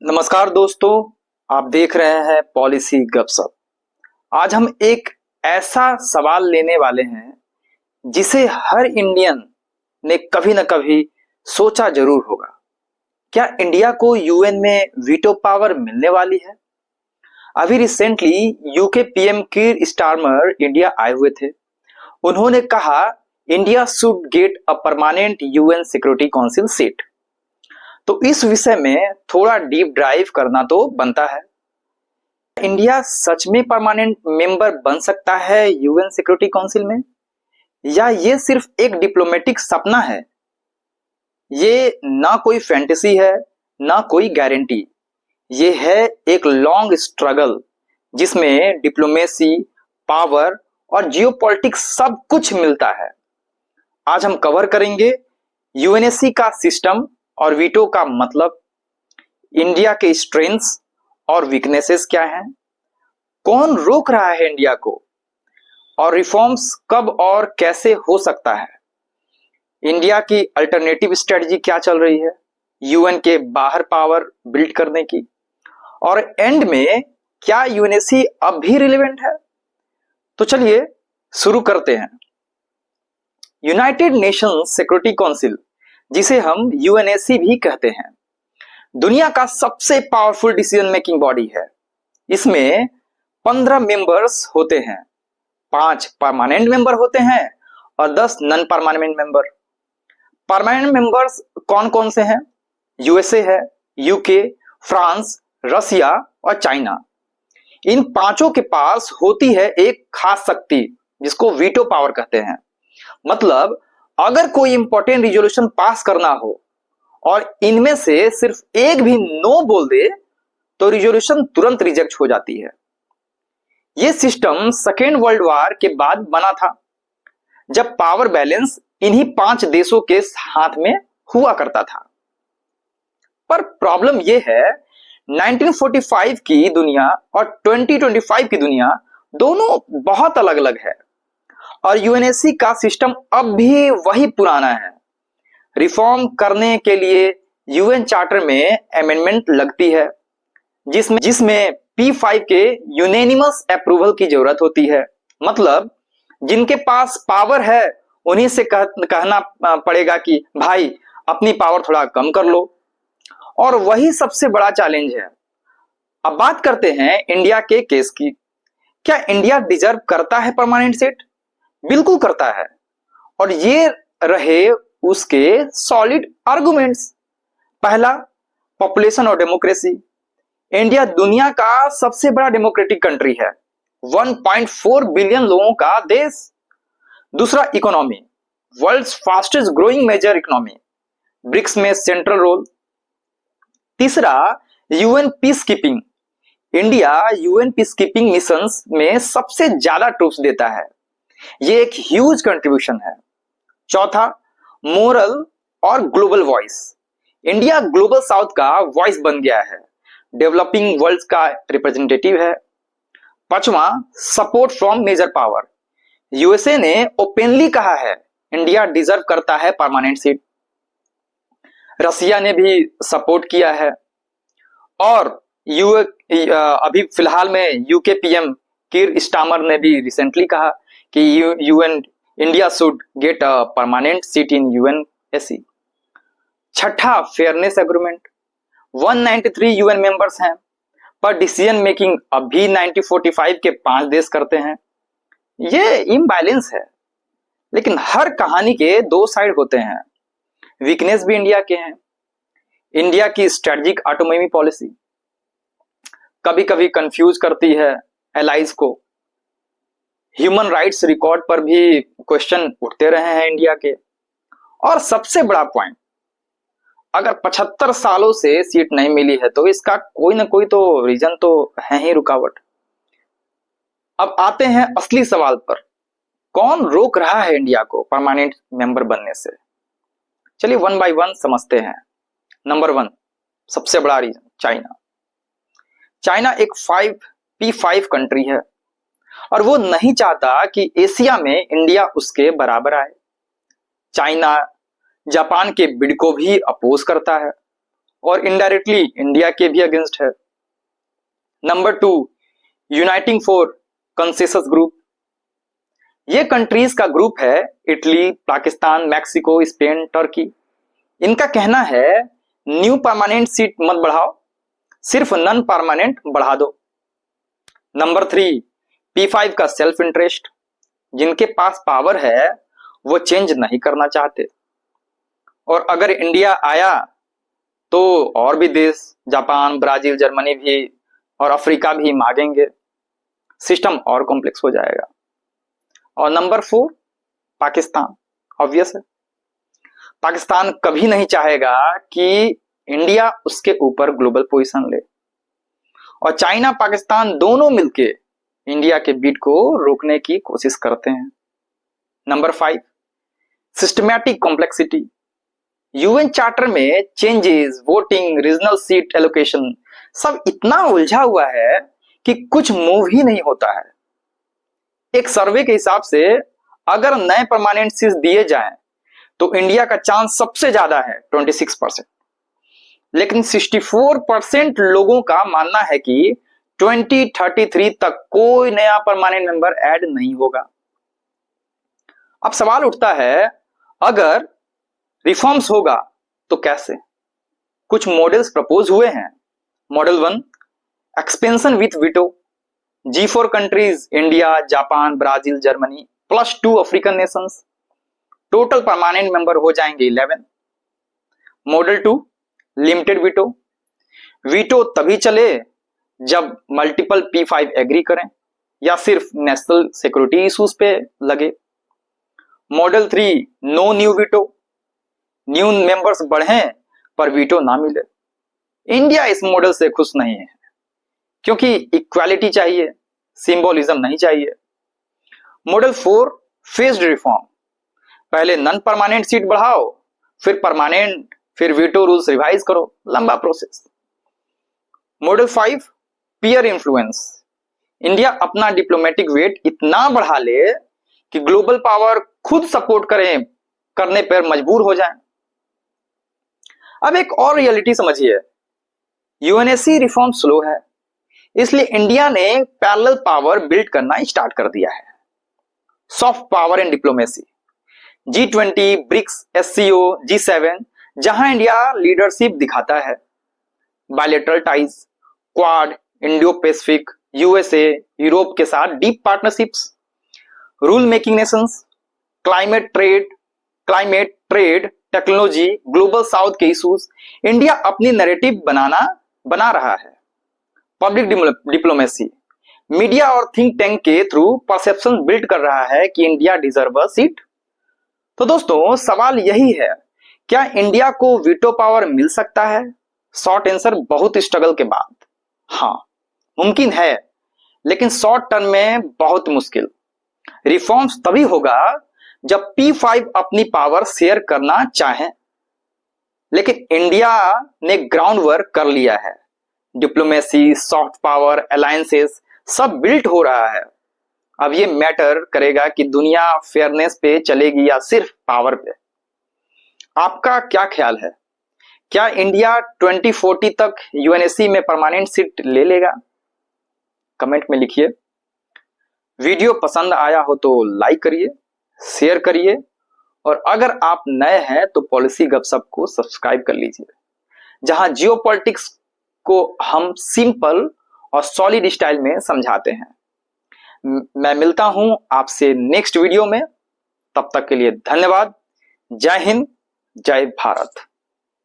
नमस्कार दोस्तों, आप देख रहे हैं पॉलिसी गपशप। आज हम एक ऐसा सवाल लेने वाले हैं जिसे हर इंडियन ने कभी न कभी सोचा जरूर होगा। क्या इंडिया को यूएन में वीटो पावर मिलने वाली है? अभी recently UK PM Keir Starmer India आए हुए थे। उन्होंने कहा India should get a permanent UN security council seat. तो इस विषय में थोड़ा डीप ड्राइव करना तो बनता है। इंडिया सच में परमानेंट मेंबर बन सकता है यूएन सिक्योरिटी काउंसिल में, या ये सिर्फ एक डिप्लोमेटिक सपना है? ये ना कोई फैंटेसी है, ना कोई गारंटी। ये है एक लॉन्ग स्ट्रगल जिसमें डिप्लोमेसी, पावर और जियोपॉलिटिक्स सब कुछ मिलता है। आज हम कवर करेंगे यूएनएससी का सिस्टम और वीटो का मतलब, इंडिया के स्ट्रेंथ्स और वीकनेसेस क्या हैं, कौन रोक रहा है इंडिया को, और रिफॉर्म्स कब और कैसे हो सकता है। इंडिया की अल्टरनेटिव स्ट्रेटजी क्या चल रही है यूएन के बाहर पावर बिल्ड करने की, और एंड में क्या यूएनएससी अब भी रिलेवेंट है। तो चलिए शुरू करते हैं। यूनाइटेड नेशंस सिक्योरिटी काउंसिल, जिसे हम यूएनएससी भी कहते हैं, दुनिया का सबसे पावरफुल डिसीजन मेकिंग बॉडी है। इसमें 15 मेंबर्स होते हैं, 5 परमानेंट मेंबर होते हैं और 10 non permanent member. Permanent members कौन कौन से हैं? यूएसए है, यूके, फ्रांस, रसिया और चाइना। इन पांचों के पास होती है एक खास शक्ति जिसको वीटो पावर कहते हैं। मतलब अगर कोई इंपॉर्टेंट रिजोल्यूशन पास करना हो और इनमें से सिर्फ एक भी नो बोल दे तो रिजोल्यूशन तुरंत रिजेक्ट हो जाती है। यह सिस्टम सेकेंड वर्ल्ड वॉर के बाद बना था, जब पावर बैलेंस इन्हीं 5 देशों के हाथ में हुआ करता था। पर प्रॉब्लम यह है 1945 की दुनिया और 2025 की दुनिया दोनों बहुत अलग अलग है, और यूएनएससी का सिस्टम अब भी वही पुराना है। रिफॉर्म करने के लिए यूएन चार्टर में अमेंडमेंट लगती है जिसमें P5 के यूनेनिमस अप्रूवल की जरूरत होती है। मतलब जिनके पास पावर है उन्हीं से कहना पड़ेगा कि भाई अपनी पावर थोड़ा कम कर लो, और वही सबसे बड़ा चैलेंज है। अब बात करते हैं इंडिया के केस की। क्या इंडिया डिजर्व करता है परमानेंट सीट? बिल्कुल करता है, और ये रहे उसके सॉलिड आर्गुमेंट्स। पहला, पॉपुलेशन और डेमोक्रेसी। इंडिया दुनिया का सबसे बड़ा डेमोक्रेटिक कंट्री है, 1.4 बिलियन लोगों का देश। दूसरा, economy, world's fastest growing major economy, BRICS में सेंट्रल रोल। तीसरा, UN peacekeeping. India UN peacekeeping missions में सबसे ज्यादा ट्रूप्स देता है, ये एक ह्यूज कंट्रीब्यूशन है। चौथा, मोरल और global voice. India global south का वॉइस बन गया है, डेवलपिंग वर्ल्ड का रिप्रेजेंटेटिव है। पांचवा, support from major power. USA ने ओपनली कहा है इंडिया डिजर्व करता है परमानेंट सीट। रसिया ने भी सपोर्ट किया है, और अभी फिलहाल में यूके पीएम कीर स्टारमर ने भी रिसेंटली कहा कि UN India should get a permanent seat in UNSC. छठा, फेयरनेस एग्रीमेंट। 193 यूएन मेंबर्स हैं, पर डिसीजन मेकिंग अभी 1945 के 5 देश करते हैं। ये इम्बैलेंस है, लेकिन हर कहानी के 2 साइड होते हैं। वीकनेस भी इंडिया के हैं। इंडिया की स्ट्रेटेजिक ऑटोनॉमी पॉलिसी कभी कभी कंफ्यूज करती है एलाइज को। ह्यूमन राइट्स रिकॉर्ड पर भी क्वेश्चन उठते रहे हैं इंडिया के। और सबसे बड़ा पॉइंट, अगर 75 सालों से सीट नहीं मिली है तो इसका कोई ना कोई तो रीजन तो है ही रुकावट। अब आते हैं असली सवाल पर, कौन रोक रहा है इंडिया को परमानेंट मेंबर बनने से। चलिए वन बाय वन समझते हैं। नंबर 1, सबसे बड़ा रीजन, चाइना। चाइना एक P5 कंट्री है, और वो नहीं चाहता कि एशिया में इंडिया उसके बराबर आए। चाइना जापान के बिड को भी अपोज करता है, और इनडायरेक्टली इंडिया के भी अगेंस्ट है। Number 2, uniting for consensus group. ये कंट्रीज का ग्रुप है, Italy, Pakistan, Mexico, Spain, Turkey. इनका कहना है न्यू परमानेंट सीट मत बढ़ाओ, सिर्फ नॉन परमानेंट बढ़ा दो। नंबर 3, P5 का सेल्फ इंटरेस्ट। जिनके पास पावर है वो चेंज नहीं करना चाहते, और अगर इंडिया आया तो और भी देश, जापान, ब्राजील, जर्मनी भी और अफ्रीका भी मांगेंगे, सिस्टम और कॉम्प्लेक्स हो जाएगा। और नंबर 4, पाकिस्तान। ऑब्वियस है, पाकिस्तान कभी नहीं चाहेगा कि इंडिया उसके ऊपर ग्लोबल पोजीशन ले, और चाइना, पाकिस्तान दोनों मिलके इंडिया के बीट को रोकने की कोशिश करते हैं। Number 5, systematic complexity. UN charter में changes, voting, regional seat allocation सब इतना उलझा हुआ है कि कुछ मूव ही नहीं होता है। एक सर्वे के हिसाब से अगर नए परमानेंट सीट्स दिए जाएं तो इंडिया का चांस सबसे ज्यादा है 26%, लेकिन 64% लोगों का मानना है कि 2033 तक कोई नया परमानेंट मेंबर ऐड नहीं होगा। अब सवाल उठता है, अगर रिफॉर्म्स होगा तो कैसे? कुछ मॉडल्स प्रपोज हुए हैं। Model 1, expansion with veto. G4 countries, India, Japan, Brazil, Germany +2 African Nations, total permanent member हो जाएंगे 11। Model 2, limited veto. वीटो तभी चले जब मल्टीपल P5 एग्री करें या सिर्फ नेशनल सिक्योरिटी इश्यूज पे लगे। Model 3, no new veto. New members बढ़े पर वीटो ना मिले। इंडिया इस मॉडल से खुश नहीं है, क्योंकि इक्वालिटी चाहिए, सिंबोलिज्म नहीं चाहिए। Model 4, phased reform. पहले नॉन परमानेंट सीट बढ़ाओ, फिर परमानेंट, फिर वीटो रूल्स रिवाइज करो, लंबा process. Model 5, peer influence. India अपना डिप्लोमेटिक वेट इतना बढ़ा ले कि ग्लोबल पावर खुद सपोर्ट करने पर मजबूर हो जाए। अब एक और रियलिटी समझिए, यूएनएससी रिफॉर्म स्लो है, इसलिए इंडिया ने पैरेलल पावर बिल्ड करना स्टार्ट कर दिया है। Soft power and diplomacy, G20, BRICS, SCO, G7, जहां इंडिया लीडरशिप दिखाता है। Bilateral ties, Quad, Indo Pacific, USA, Europe के साथ deep partnerships. Rule making nations, climate trade, technology, global south के इश्यूज। इंडिया अपनी नैरेटिव बना रहा है। पब्लिक डिप्लोमेसी, मीडिया और थिंक टैंक के थ्रू परसेप्शन बिल्ड कर रहा है कि इंडिया डिजर्व अ सीट। तो दोस्तों, सवाल यही है, क्या इंडिया को वीटो पावर मिल सकता है? शॉर्ट आंसर, बहुत स्ट्रगल के बाद हाँ, मुमकिन है, लेकिन शॉर्ट टर्म में बहुत मुश्किल। रिफॉर्म्स तभी होगा जब P5 अपनी पावर शेयर करना चाहे, लेकिन इंडिया ने ग्राउंड वर्क कर लिया है। डिप्लोमेसी, सॉफ्ट पावर, अलायंसेस सब बिल्ट हो रहा है। अब ये मैटर करेगा कि दुनिया फेयरनेस पे चलेगी या सिर्फ पावर पे। आपका क्या ख्याल है? क्या इंडिया 2040 तक यूएनएससी में परमानेंट सीट ले लेगा? कमेंट में लिखिए। वीडियो पसंद आया हो तो लाइक करिए, शेयर करिए, और अगर आप नए हैं तो पॉलिसी गपशप को सब्सक्राइब कर लीजिए, जहां जियोपॉलिटिक्स को हम सिंपल और सॉलिड स्टाइल में समझाते हैं। मैं मिलता हूं आपसे नेक्स्ट वीडियो में, तब तक के लिए धन्यवाद। जय हिंद, जय भारत।